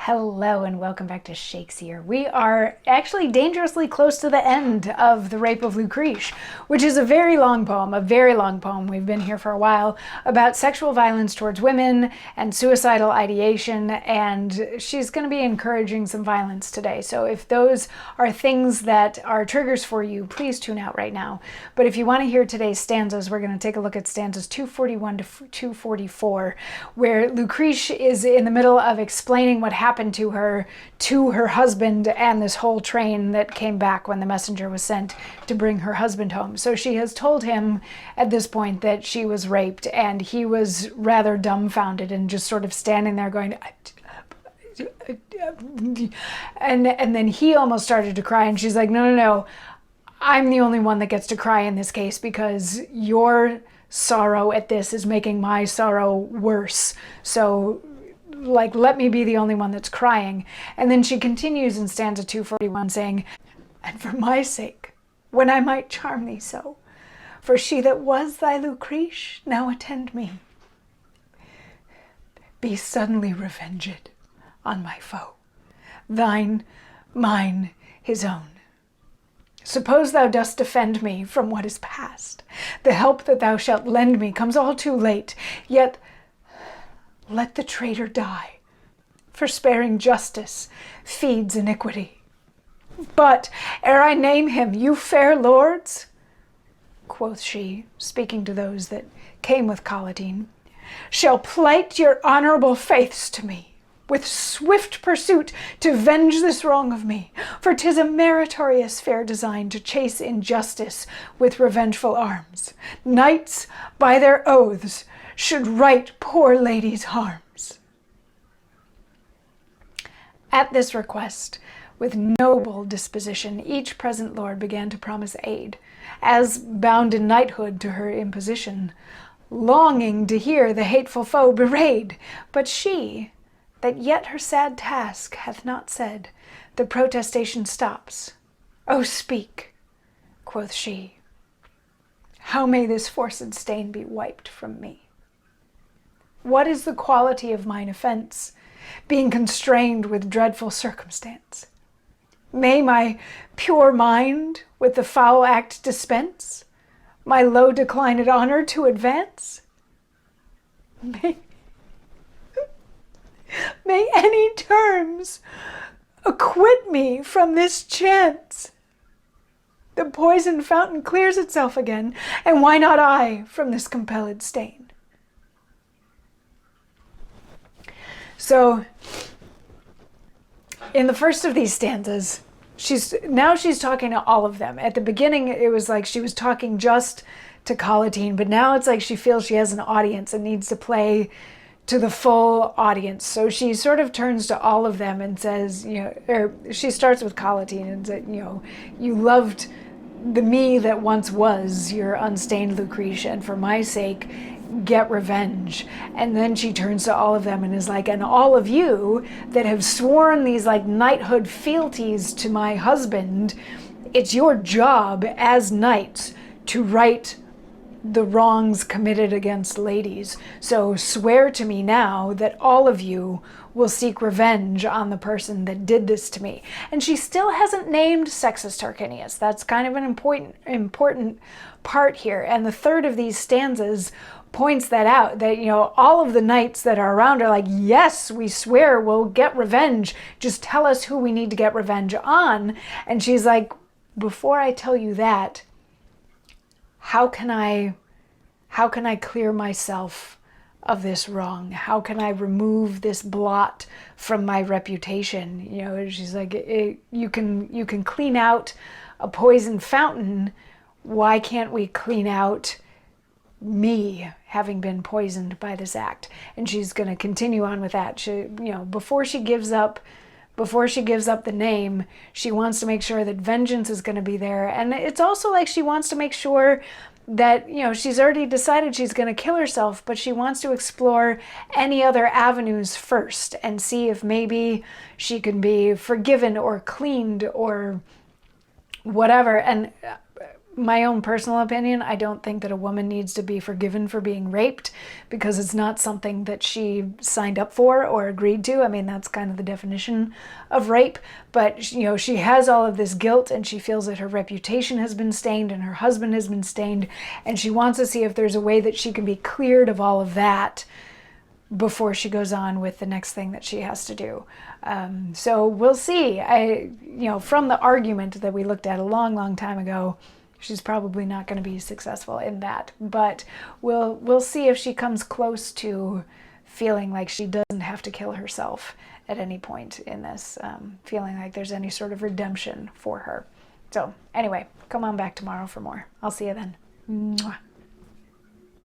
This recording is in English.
Hello and welcome back to Shakesyear. We are actually dangerously close to the end of The Rape of Lucrece, which is a very long poem. We've been here for a while, about sexual violence towards women and suicidal ideation, and she's going to be encouraging some violence today. So if those are things that are triggers for you, please tune out right now. But if you want to hear today's stanzas, we're going to take a look at stanzas 241 to 244, where Lucrece is in the middle of explaining what happened to her husband and this whole train that came back when the messenger was sent to bring her husband home. So she has told him at this point that she was raped, and he was rather dumbfounded and just sort of standing there going, and then he almost started to cry, and she's like, no, I'm the only one that gets to cry in this case because your sorrow at this is making my sorrow worse. So let me be the only one that's crying. And then she continues in stanza 241 saying, and for my sake, when I might charm thee so, for she that was thy Lucrece now attend me, be suddenly revenged on my foe, thine, mine, his own. Suppose thou dost defend me from what is past, the help that thou shalt lend me comes all too late, yet let the traitor die, for sparing justice feeds iniquity. But ere I name him, you fair lords, quoth she, speaking to those that came with Collatine, shall plight your honorable faiths to me, with swift pursuit to venge this wrong of me, for 'tis a meritorious fair design to chase injustice with revengeful arms. Knights by their oaths should right poor ladies' harms. At this request, with noble disposition, each present lord began to promise aid, as bound in knighthood to her imposition, longing to hear the hateful foe bewrayed. But she, that yet her sad task hath not said, the protestation stops. "Oh, speak," quoth she, "how may this forced stain be wiped from me? What is the quality of mine offense, being constrained with dreadful circumstance? May my pure mind with the foul act dispense, my low declined honor to advance? May any terms acquit me from this chance. The poisoned fountain clears itself again, and why not I from this compelled stain?" So, in the first of these stanzas, she's talking to all of them. At the beginning, it was like she was talking just to Collatine, but now it's like she feels she has an audience and needs to play to the full audience. So she sort of turns to all of them and says, or she starts with Collatine and said, you loved the me that once was your unstained Lucrece, and for my sake, get revenge. And then she turns to all of them and is like, and all of you that have sworn these knighthood fealties to my husband, it's your job as knights to right the wrongs committed against ladies. So swear to me now that all of you will seek revenge on the person that did this to me. And she still hasn't named Sextus Tarquinius. That's kind of an important part here. And the third of these stanzas points that out, that all of the knights that are around are like, yes, we swear we'll get revenge, just tell us who we need to get revenge on. And she's like, before I tell you that, how can I clear myself of this wrong? How can I remove this blot from my reputation? She's like, you can clean out a poisoned fountain. Why can't we clean out me having been poisoned by this act? And she's going to continue on with that. She, before she gives up the name, she wants to make sure that vengeance is going to be there. And it's also like she wants to make sure that, she's already decided she's going to kill herself, but she wants to explore any other avenues first and see if maybe she can be forgiven or cleaned or whatever. And my own personal opinion, I don't think that a woman needs to be forgiven for being raped, because it's not something that she signed up for or agreed to. I mean, that's kind of the definition of rape. But, you know, she has all of this guilt, and she feels that her reputation has been stained and her husband has been stained. And she wants to see if there's a way that she can be cleared of all of that before she goes on with the next thing that she has to do. So we'll see. From the argument that we looked at a long, long time ago, she's probably not going to be successful in that. But we'll see if she comes close to feeling like she doesn't have to kill herself at any point in this, feeling like there's any sort of redemption for her. So anyway, come on back tomorrow for more. I'll see you then. Mwah.